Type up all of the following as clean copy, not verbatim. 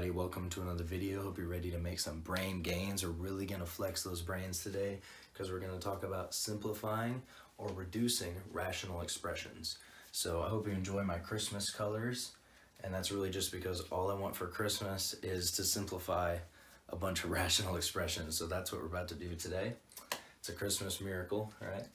everybody, welcome to another video. Hope you're ready to make some brain gains. We're really going to flex those brains today because we're going to talk about simplifying or reducing rational expressions. So I hope you enjoy my Christmas colors, and that's really just because all I want for Christmas is to simplify a bunch of rational expressions. So that's what we're about to do today. It's a Christmas miracle, right?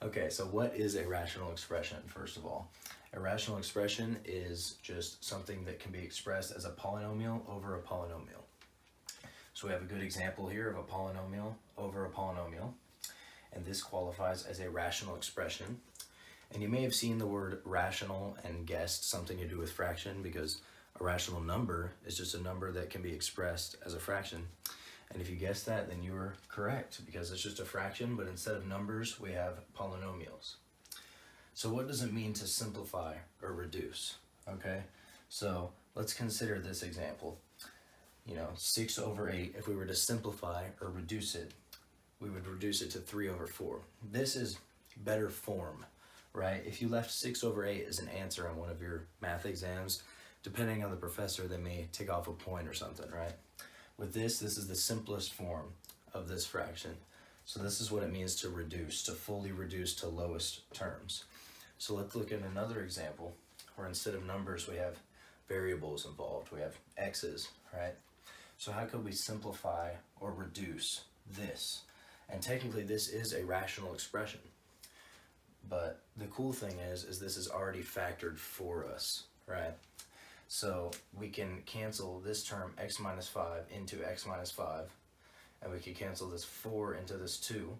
Okay, so what is a rational expression, first of all? A rational expression is just something that can be expressed as a polynomial over a polynomial. So we have a good example here of a polynomial over a polynomial, and this qualifies as a rational expression. And you may have seen the word rational and guessed something to do with fraction, because a rational number is just a number that can be expressed as a fraction. And if you guessed that, then you were correct, because it's just a fraction, but instead of numbers, we have polynomials. So what does it mean to simplify or reduce? Okay, so let's consider this example. 6 over 8, if we were to simplify or reduce it, we would reduce it to 3 over 4. This is better form, right? If you left 6 over 8 as an answer on one of your math exams, depending on the professor, they may take off a point or something, right? With this is the simplest form of this fraction. So this is what it means to reduce, to fully reduce to lowest terms. So let's look at another example where instead of numbers, we have variables involved. We have x's, right? So how could we simplify or reduce this? And technically this is a rational expression. But the cool thing is this is already factored for us, right? So we can cancel this term x minus 5 into x minus 5, and we could cancel this 4 into this 2,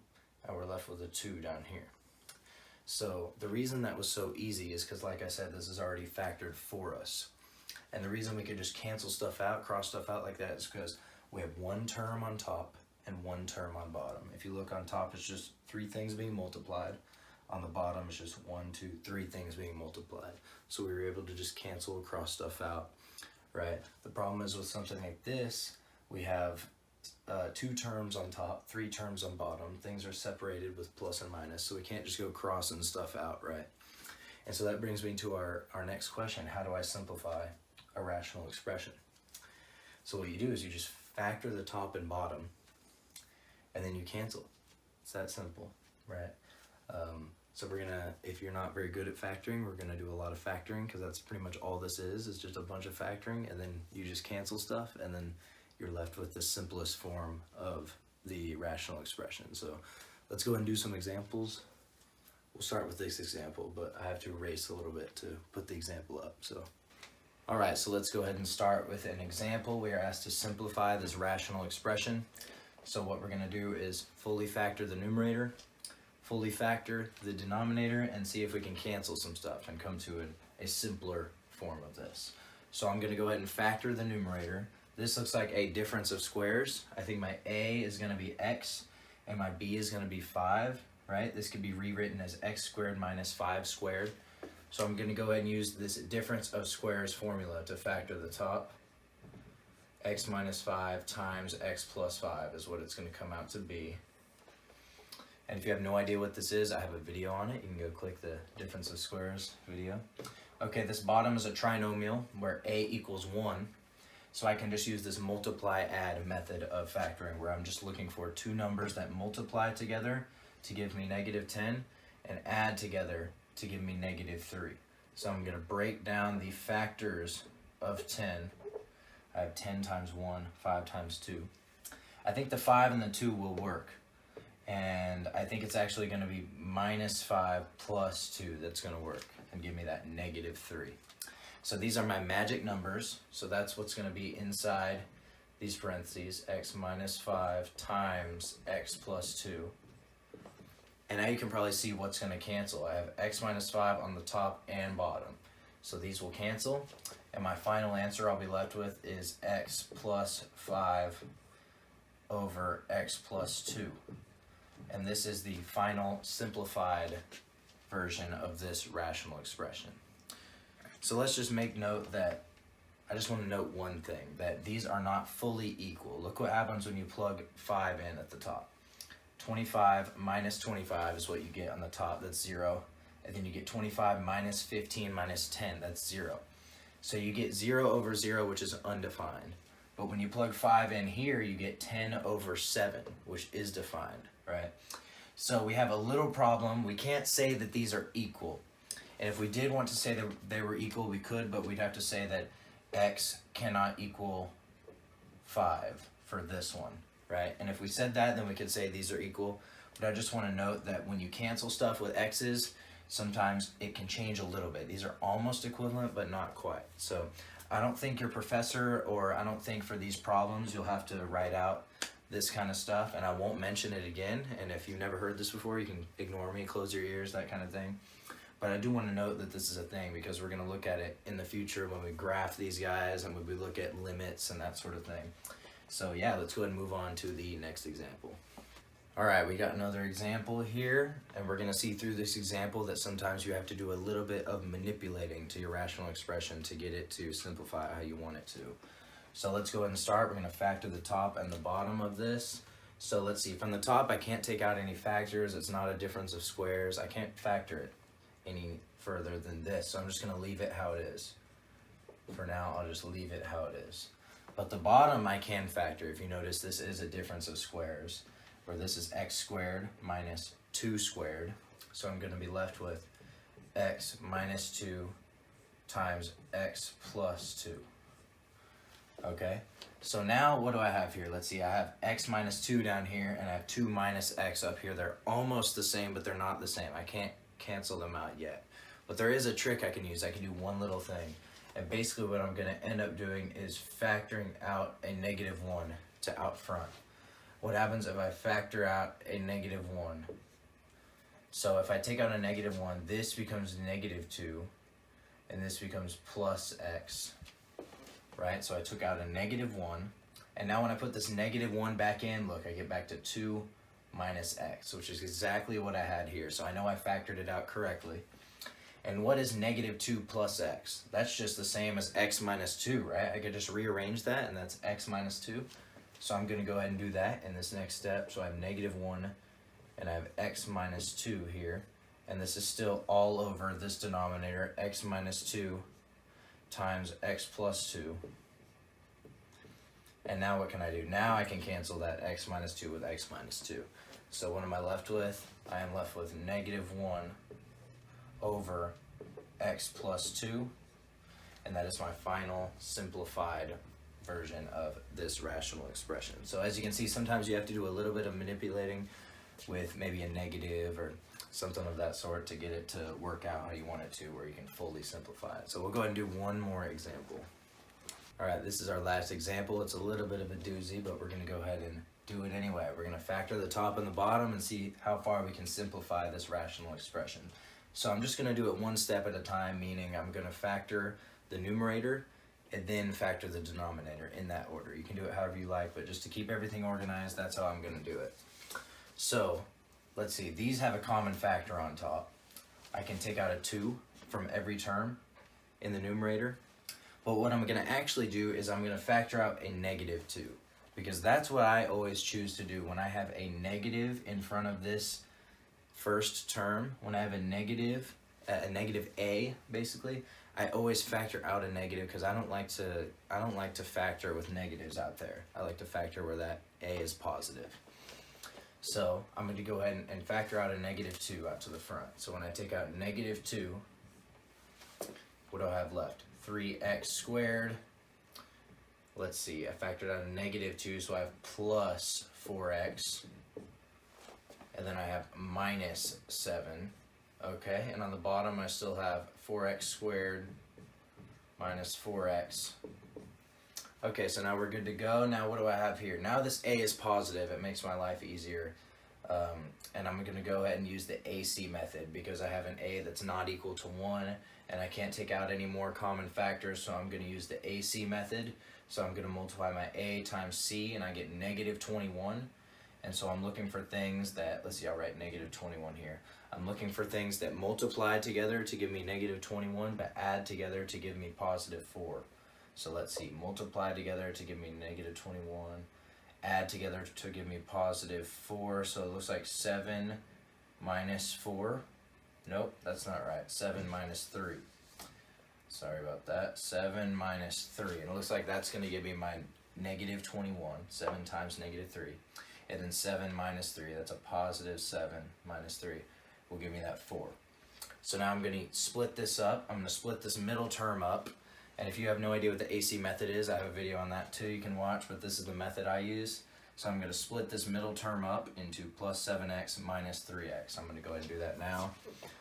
and we're left with a 2 down here. So the reason that was so easy is because, like I said, this is already factored for us. And the reason we could just cancel stuff out, cross stuff out like that, is because we have one term on top and one term on bottom. If you look on top, it's just 3 things being multiplied. On the bottom, it's just 1, 2, 3 things being multiplied. So we were able to just cancel, cross stuff out, right? The problem is with something like this, we have 2 terms on top, 3 terms on bottom. Things are separated with plus and minus, so we can't just go crossing stuff out, right? And so that brings me to our next question. How do I simplify a rational expression? So what you do is you just factor the top and bottom, and then you cancel. It's that simple, right? So we're gonna, if you're not very good at factoring, we're gonna do a lot of factoring, because that's pretty much all this is just a bunch of factoring, and then you just cancel stuff, and then you're left with the simplest form of the rational expression. So let's go ahead and do some examples. We'll start with this example, but I have to erase a little bit to put the example up. So, all right, so let's go ahead and start with an example. We are asked to simplify this rational expression. So what we're gonna do is fully factor the numerator, fully factor the denominator, and see if we can cancel some stuff and come to a simpler form of this. So I'm gonna go ahead and factor the numerator. This looks like a difference of squares. I think my a is gonna be x and my b is gonna be 5, right? This could be rewritten as x squared minus 5 squared. So I'm gonna go ahead and use this difference of squares formula to factor the top. X minus 5 times x plus 5 is what it's gonna come out to be. And if you have no idea what this is, I have a video on it. You can go click the difference of squares video. Okay, this bottom is a trinomial where a equals 1. So I can just use this multiply add method of factoring, where I'm just looking for 2 numbers that multiply together to give me -10 and add together to give me -3. So I'm gonna break down the factors of 10. I have 10 times 1, 5 times 2. I think the 5 and the 2 will work. And I think it's actually gonna be -5 plus 2 that's gonna work and give me that -3. So these are my magic numbers. So that's what's gonna be inside these parentheses, x minus 5 times x plus 2. And now you can probably see what's gonna cancel. I have x minus 5 on the top and bottom. So these will cancel. And my final answer I'll be left with is x plus 5 over x plus 2. And this is the final simplified version of this rational expression. So let's just make note that, I just want to note one thing, that these are not fully equal. Look what happens when you plug 5 in at the top. 25 minus 25 is what you get on the top, that's 0. And then you get 25 minus 15 minus 10, that's 0. So you get 0 over 0, which is undefined. But when you plug 5 in here, you get 10 over 7, which is defined, right? So we have a little problem. We can't say that these are equal. And if we did want to say that they were equal, we could, but we'd have to say that x cannot equal 5 for this one, right? And if we said that, then we could say these are equal. But I just want to note that when you cancel stuff with x's, sometimes it can change a little bit. These are almost equivalent, but not quite. So I don't think your professor, or I don't think for these problems, you'll have to write out this kind of stuff, and I won't mention it again. And if you've never heard this before, you can ignore me, close your ears, that kind of thing. But I do want to note that this is a thing, because we're going to look at it in the future when we graph these guys and when we look at limits and that sort of thing. So yeah, let's go ahead and move on to the next example. All right, we got another example here, and we're going to see through this example that sometimes you have to do a little bit of manipulating to your rational expression to get it to simplify how you want it to. So let's go ahead and start. We're going to factor the top and the bottom of this. So let's see, from the top I can't take out any factors. It's not a difference of squares. I can't factor it any further than this, so I'm just going to leave it how it is. For now, I'll just leave it how it is. But the bottom I can factor. If you notice, this is a difference of squares, where this is x squared minus 2 squared. So I'm going to be left with x minus 2 times x plus 2. Okay, so now what do I have here? Let's see, I have x minus 2 down here, and I have 2 minus x up here. They're almost the same, but they're not the same. I can't cancel them out yet. But there is a trick I can use. I can do one little thing. And basically what I'm going to end up doing is factoring out a negative 1 to out front. What happens if I factor out a negative 1? So if I take out a negative 1, this becomes negative 2, and this becomes plus x, right? So I took out a negative 1, and now when I put this negative 1 back in, look, I get back to 2 minus x, which is exactly what I had here. So I know I factored it out correctly. And what is negative 2 plus x? That's just the same as x minus 2, right? I could just rearrange that, and that's x minus 2. So I'm going to go ahead and do that in this next step. So I have negative 1, and I have x minus 2 here. And this is still all over this denominator, x minus 2 times x plus 2. And now what can I do? Now I can cancel that x minus 2 with x minus 2. So what am I left with? I am left with negative 1 over x plus 2. And that is my final simplified version of this rational expression. So as you can see, sometimes you have to do a little bit of manipulating with maybe a negative or something of that sort to get it to work out how you want it to, where you can fully simplify it. So we'll go ahead and do one more example. All right, this is our last example. It's a little bit of a doozy, but we're going to go ahead and do it anyway. We're going to factor the top and the bottom and see how far we can simplify this rational expression. So I'm just going to do it one step at a time, meaning I'm going to factor the numerator and then factor the denominator in that order. You can do it however you like, but just to keep everything organized, that's how I'm going to do it. So let's see, these have a common factor on top. I can take out a 2 from every term in the numerator. But what I'm going to actually do is I'm going to factor out a negative 2, because that's what I always choose to do when I have a negative in front of this first term. When I have a negative a, basically, I always factor out a negative, because I don't like to factor with negatives out there. I like to factor where that a is positive. So I'm going to go ahead and factor out a negative 2 out to the front. So when I take out negative 2, what do I have left? 3x squared. Let's see, I factored out a negative 2, so I have plus 4x. And then I have minus 7. Okay, and on the bottom I still have 4x squared minus 4x. Okay, so now we're good to go. Now what do I have here? Now this a is positive. It makes my life easier. And I'm going to go ahead and use the AC method, because I have an a that's not equal to 1, and I can't take out any more common factors, so I'm going to use the AC method. So I'm going to multiply my a times c, and I get negative 21. And so I'm looking for things that, let's see, I'll write negative 21 here. I'm looking for things that multiply together to give me negative 21, but add together to give me positive 4. So let's see, multiply together to give me negative 21, add together to give me positive 4. So it looks like 7 minus 4. Nope, that's not right. 7 minus 3. sorry about that, 7 minus 3. And it looks like that's going to give me my negative 21, 7 times negative 3. And then 7 minus 3, that's a positive 7 minus 3, will give me that 4. So now I'm going to split this up. I'm going to split this middle term up. And if you have no idea what the AC method is, I have a video on that too you can watch, but this is the method I use. So I'm going to split this middle term up into plus 7x minus 3x. I'm going to go ahead and do that now.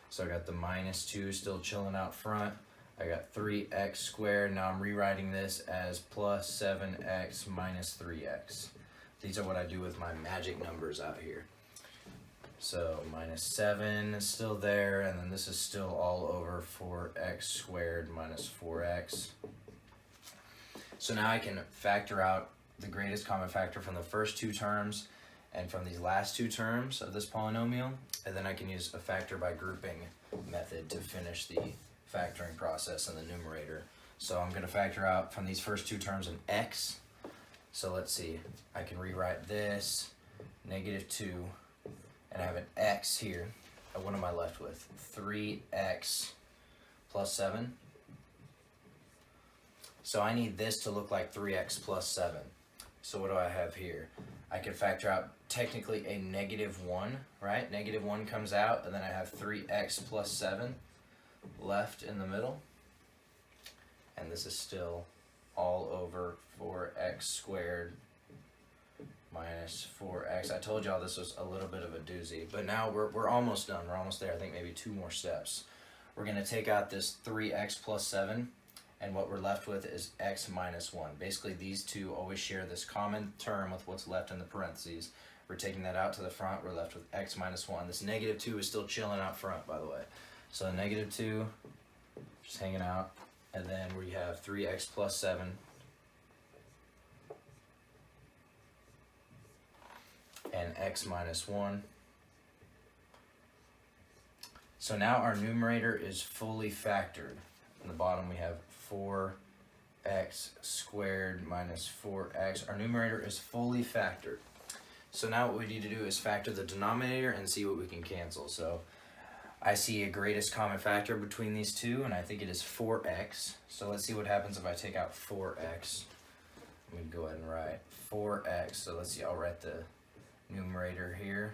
So I got the minus 2 still chilling out front. I got 3x squared. Now I'm rewriting this as plus 7x minus 3x. These are what I do with my magic numbers out here. So minus 7 is still there, and then this is still all over 4x squared minus 4x. So now I can factor out the greatest common factor from the first two terms and from these last two terms of this polynomial, and then I can use a factor by grouping method to finish the factoring process in the numerator. So I'm going to factor out from these first two terms an x. So let's see, I can rewrite this, negative 2, and I have an x here. What am I left with? 3x plus 7. So I need this to look like 3x plus 7. So what do I have here? I can factor out technically a negative 1, right? Negative 1 comes out, and then I have 3x plus 7 left in the middle. And this is still all over 4x squared minus 4x. I told y'all this was a little bit of a doozy, but now we're almost done. We're almost there. I think maybe 2 more steps. We're going to take out this 3x plus 7, and what we're left with is x minus 1. Basically, these two always share this common term with what's left in the parentheses. We're taking that out to the front. We're left with x minus 1. This negative 2 is still chilling out front, by the way. So negative 2, just hanging out. And then we have 3x plus 7. And x minus 1. So now our numerator is fully factored. In the bottom we have 4x squared minus 4x. Our numerator is fully factored. So now what we need to do is factor the denominator and see what we can cancel. So I see a greatest common factor between these two, and I think it is 4x. So let's see what happens if I take out 4x. Let me go ahead and write 4x. So let's see, I'll write the numerator here.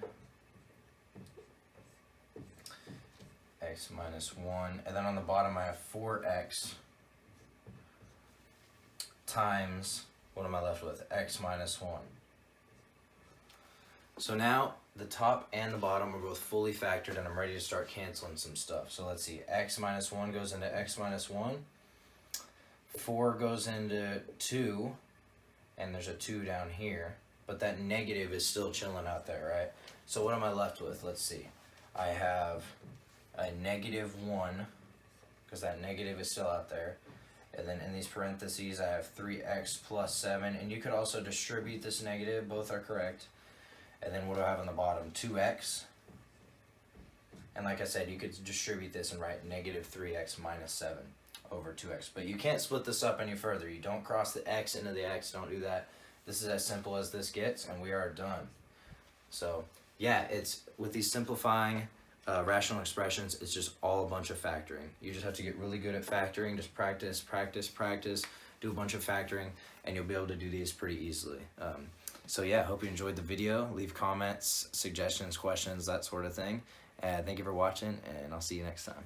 X minus 1. And then on the bottom I have 4x times, what am I left with? X minus 1. So now the top and the bottom are both fully factored, and I'm ready to start canceling some stuff. So let's see, x minus 1 goes into x minus 1. 4 goes into 2, and there's a 2 down here. But that negative is still chilling out there, right? So what am I left with? Let's see. I have a negative 1, because that negative is still out there. And then in these parentheses, I have 3x plus 7. And you could also distribute this negative. Both are correct. And then what do I have on the bottom? 2x. And like I said, you could distribute this and write negative 3x minus 7 over 2x. But you can't split this up any further. You don't cross the x into the x. Don't do that. This is as simple as this gets, and we are done. So yeah, it's with these simplifying rational expressions, it's just all a bunch of factoring. You just have to get really good at factoring. Just practice, practice, practice. Do a bunch of factoring, and you'll be able to do these pretty easily. So yeah, hope you enjoyed the video. Leave comments, suggestions, questions, that sort of thing. And thank you for watching, and I'll see you next time.